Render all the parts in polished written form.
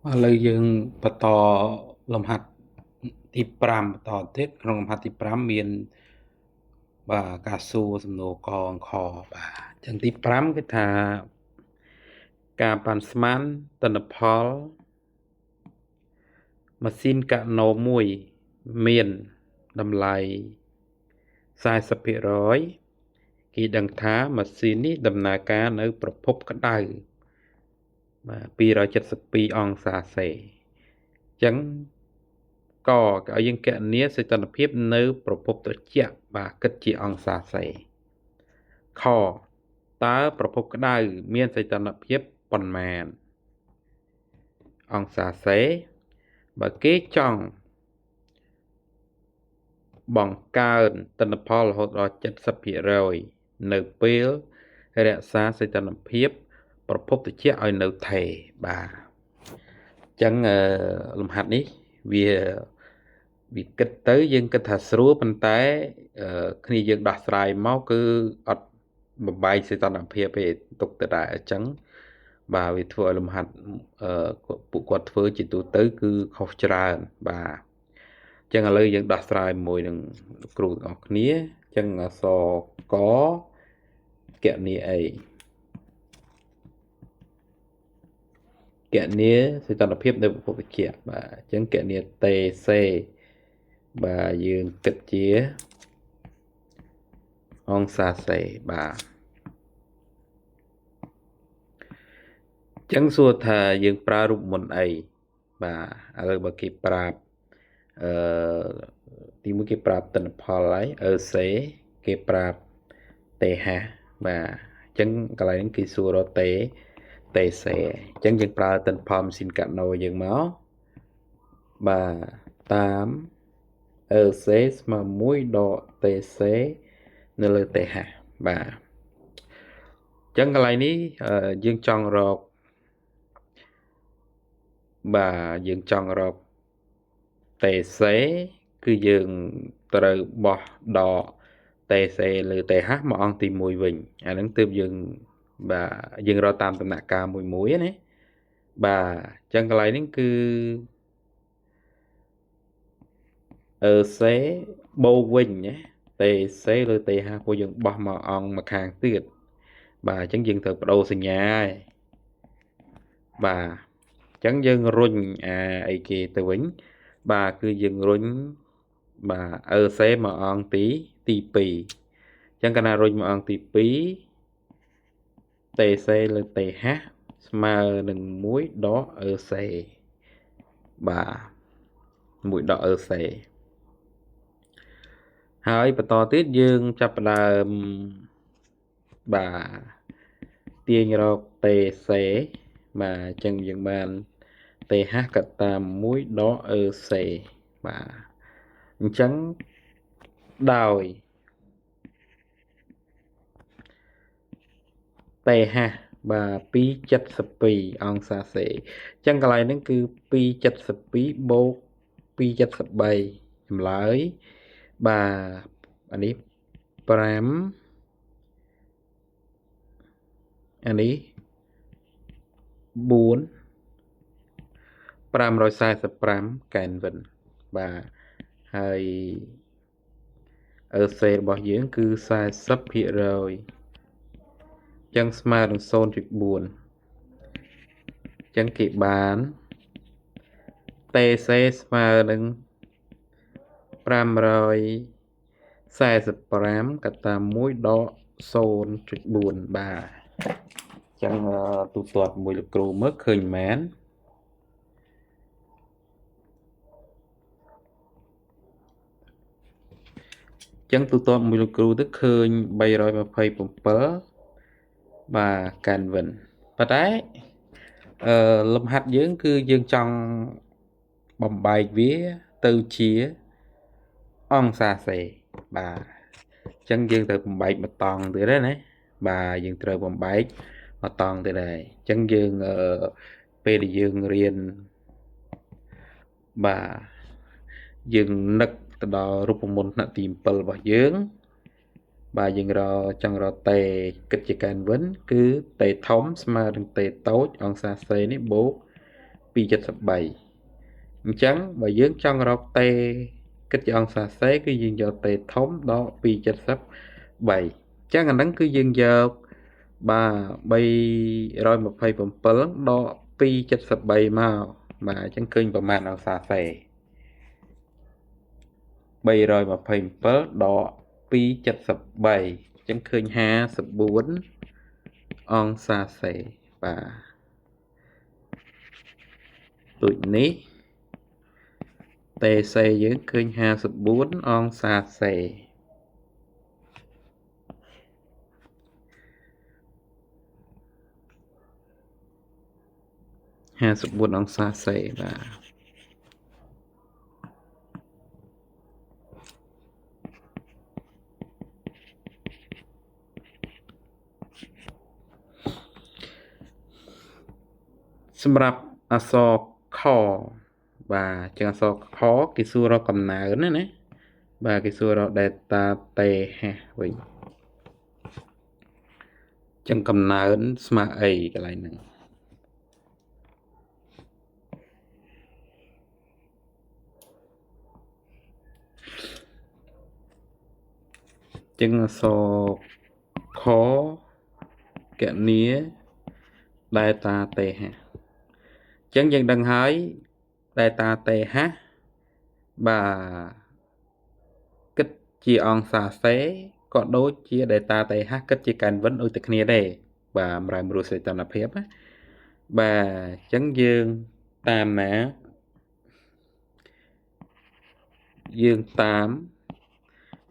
ឥឡូវយើងបន្តលំហាត់ទី5បន្តទៀតក្នុងលំហាត់ទី5មានការសួរសំណួរកអង្គខបាទអញ្ចឹងទី5គឺថាការប៉ាន់ស្មានទិន្នផលម៉ាស៊ីនកាណូមួយមានតម្លៃ 40% គេដឹងថាម៉ាស៊ីននេះដំណើរការនៅប្រភពក្តៅបាទ272អង្សាសេអញ្ចឹងក៏ឲ្យយើងគណនាសីតុណ្ហភាពនៅប្រភពត្រជាក់បាទគិតជាអង្សាសេខតើប្រភពក្តៅមានសីតុណ្ហភាពប៉ុន្មានអង្សាសេបើគេចង់បង្កើនទិន្នផលរហូតដល់ 70% នៅពេលរក្សាសីតុណ្ហភាពប្រភពត្រជាក់ឲ្យនៅថេរបាទអញ្ចឹងលំហាត់នេះវាគិតទៅយើងគិតថាស្រួលប៉ុន្តែគ្នាយើងដោះស្រាយមកគឺអត់បំបែកសីតុណ្ហភាពទេទុកទៅដែរអញ្ចឹងបាទវាធ្វើឲ្យលំហាត់ពួកគាត់ធ្វើជាទូទៅគឺខុសច្រើនបាទអញ្ចឹងឥឡូវយើងដោះស្រាយមួយនឹងគ្រូទាំងអស់គ្នាអញ្ចឹងអក្សរកគណនាអីគណនាសីតុណ្ហភាពនៅប្រភពត្រជាក់បាទអញ្ចឹងគណនាតេសេបាទយើងគិតជាអង្សាសេបាទអញ្ចឹងសួរថាយើងប្រើរូបមន្តអីបាទឥឡូវបើគេប្រាប់អឺទីមួយគេប្រាប់ទិន្នផលហើយសេគេប្រាប់ទេហាបាទអញ្ចឹងកន្លែងនេះគេសួររកទេសេអញ្ចឹងយើងប្រើទិន្នផលម៉ាស៊ីនកាណូយើងមកបាទតាមសេស្មើ1ដកទេសេនៅលើទេហាបាទអញ្ចឹងកន្លែងនេះយើងចង់រកយើងចង់រកទេសេគឺយើងត្រូវបោះដកទេសេលើទេហាមកអង្គទី1វិញអាហ្នឹងទើបយើងរកតាមដំណាក់កាលមួយណាបាទអញ្ចឹងកន្លែងនេះគឺសេបូកវិញណាទេសេលើទេហាពួកយើងបោះមកអង្គមកខាងទៀតបាទអញ្ចឹងយើងត្រូវបដូរសញ្ញាហើយបាទអញ្ចឹងយើងរុញអីគេទៅវិញបាទគឺយើងរុញបាទសេមកអង្គទី2អញ្ចឹងកាលណារុញមកអង្គទី2ទេសេលើទេហាស្មើនឹង1ដកសេបាទ1ដកសេហើយបន្តទៀតយើងចាប់ផ្ដើមទាញរកទេសេបាទអញ្ចឹងយើងបានទេហាកតាម1ដកសេបាទអញ្ចឹងដោយទេហាបាទ272អង្សាសេអញ្ចឹងកន្លែងហ្នឹងគឺ272បូក273ចម្លើយបាទអានេះ5អានេះ4 545កែនវិនបាទហើយសេរបស់យើងគឺ40%ចឹងស្មើនឹង 0.4 ចឹងគេបានទេសេស្មើនឹង545កតា1ដក 0.4 បាទចឹងទូទាត់មួយលោកគ្រូមើលឃើញមែនចឹងទូទាត់មួយលោកគ្រូទៅឃើញ327បាទកានវិនប៉ុន្តែលំហាត់យើងគឺយើងចង់បំបែកវាទៅជាអង្សាសេបាទអញ្ចឹងយើងត្រូវបំបែកមកតង់ទៀតណាបាទយើងត្រូវបំបែកមកតង់ទៀតដែរអញ្ចឹងយើងពេលដែលយើងរៀនបាទយើងនឹកទៅដល់រូបមន្តថ្នាក់ទី7របស់យើងបាទយើងចង់រកតេគិតជាកែនវិនគឺតេធំស្មើនឹងតេតូចអង្សាសេនេះបូក 273 អញ្ចឹងបើយើងចង់រកតេគិតជាអង្សាសេគឺយើងយកតេធំដក 273 អញ្ចឹងអាហ្នឹងគឺយើងយកបាទ327ដក 273 មកបាទអញ្ចឹងឃើញប្រមាណអង្សាសេ327ដក 273 អញ្ចឹងឃើញ54អង្សាសេបាទដូចនេះតេសេយើងឃើញ54អង្សាសេ54អង្សាសេបាទសម្រាប់អក្សរខបាទចឹងអក្សរខគេសួររកកំណើនណាបាទគេសួររក delta t h វិញចឹងកំណើនស្មើអីកន្លែងហ្នឹងចឹងអក្សរខគណនា delta t h ចឹងយើងដឹងហើយ delta t h បាទគិតជាអង្សាសេក៏ដូចជា delta t h គិតជាកែនវិនដូចតែគ្នាដែរបាទបម្រែបម្រួលសីតុណ្ហភាពណាបាទអញ្ចឹងយើងតាមណាយើងតាម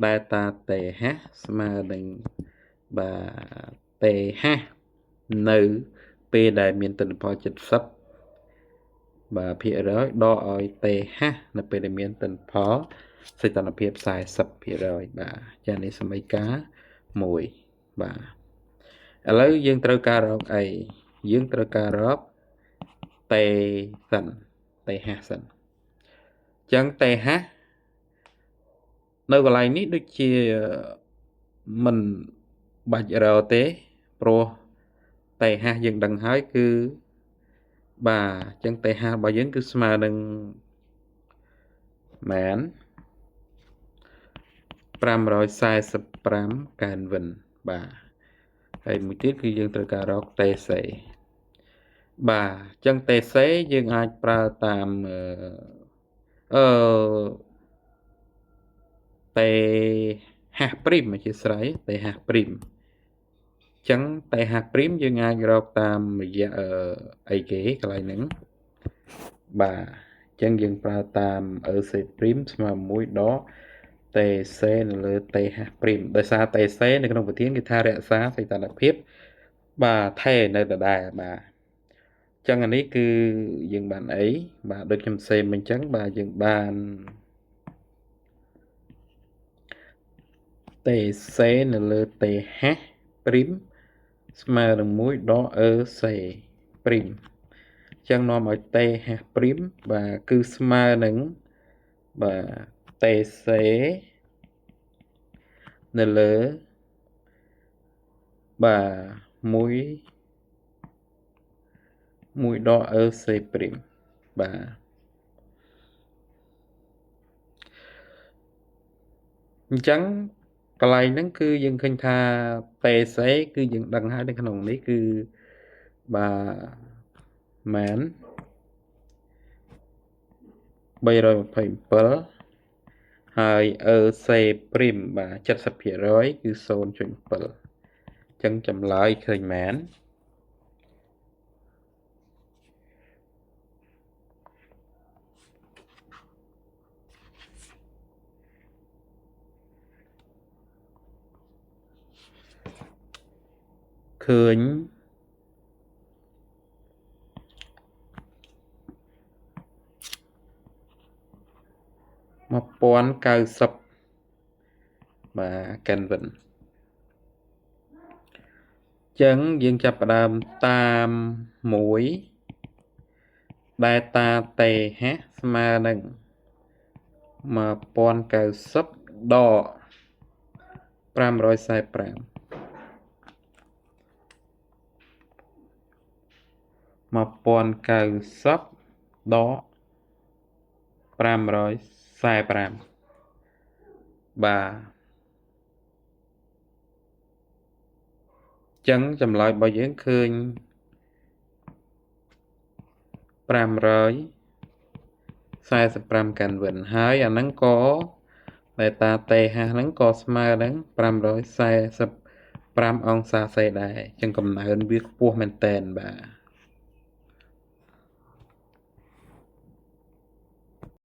delta t h ស្មើនឹងបាទ t h នៅពេលដែលមានទិន្នផល70បាទភាគរយដកឲ្យ t h នៅពេលដែលមានទិន្នផលសីតុណ្ហភាព40% បាទចា៎នេះសមីការ1បាទឥឡូវយើងត្រូវការរកអីយើងត្រូវការរកតេសិនតេហៈសិនអញ្ចឹងតេហៈនៅកន្លែងនេះដូចជាមិនបាច់រកទេព្រោះតេហៈយើងដឹងហើយគឺបាទអញ្ចឹងតេហៈរបស់យើងគឺស្មើនឹងម៉ាន545កែនវិនបាទហើយមួយទៀតគឺយើងត្រូវការរកតេសេបាទអញ្ចឹងតេសេយើងអាចប្រើតាមតេហៈព្រីមអធិស្ឋានតេហៈព្រីមអញ្ចឹងតេហៈព្រីមយើងអាចរកតាមរយៈអីគេកន្លែងហ្នឹងបាទអញ្ចឹងយើងប្រើតាមសេព្រីមស្មើ1ដកតេសេនៅលើតេហៈព្រីមដោយសារតេសេនៅក្នុងប្រធានគេថារក្សាសីតុណ្ហភាពបាទថេនៅដដែលបាទចឹងអានេះគឺយើងបានអីបាទដូចខ្ញុំសេមិញចឹងបាទយើងបានតេសេនៅលើតេហៈព្រីមស្មើនឹង1ដកសេព្រីមចឹងនាំឲ្យតេហៈព្រីមបាទគឺស្មើនឹងបាទតេសេនៅលើបាទ1ដកសេព្រីមបាទអញ្ចឹងកន្លែងហ្នឹងគឺយើងឃើញថាតេសេគឺយើងដឹងហើយនៅក្នុងនេះគឺបាទម៉ាន327ហើយសេព្រីមបាទ70%គឺ 0.7 អញ្ចឹងចម្លើយឃើញម៉ានឃើញ1090បាទកែនវិនចឹងយើងចាប់ផ្ដើមតាម1 delta t h ស្មើនឹង1090ដក545 1090 ដក545បាទចឹងចម្លើយរបស់យើងឃើញ545កាន់វិនហើយអាហ្នឹងក៏ដែលតាតេហាស់ហ្នឹងក៏ស្មើនឹង545អង្សាសេដែរចឹងកំណើនវាខ្ពស់មែនតែនបាទ